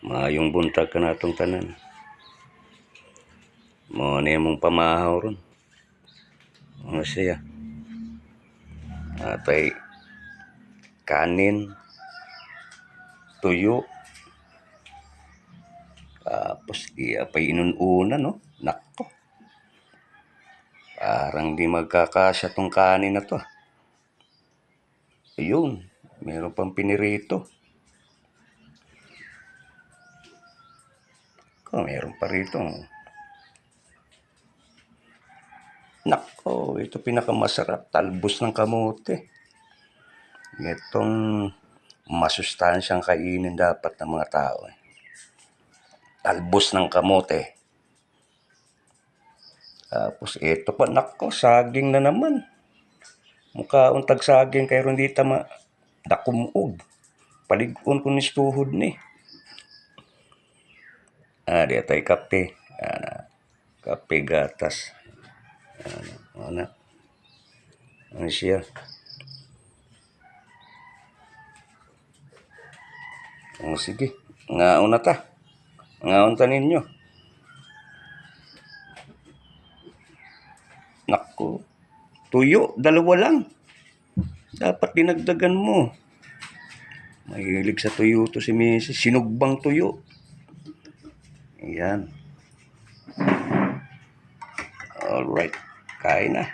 Maayong buntag ka natong tanan. Mo ni mong pamahaw ron. Ano siya? Atay kanin, tuyo, tapos pay inununa, no? Nako. Parang di magkakasya tong kanin na to. Ayun, meron pang pinirito. Meron pa rito. Nako, ito pinakamasarap. Talbos ng kamote. Itong masustansyang kainin dapat ng mga tao. Talbos ng kamote. Tapos ito pa, nako, saging na naman. Mukha untag saging kay hindi tama dakumog. Paligon ko ni tuhod ni. Di tay kape. Kape gatas. Ano siya? Sige. Ngaon na ta. Ngaon ta ninyo. Naku. Tuyo. Dalawa lang. Dapat dinagdagan mo. Mahilig sa tuyo to si Mrs. Sinugbang tuyo. Ayan. Alright. Kain na.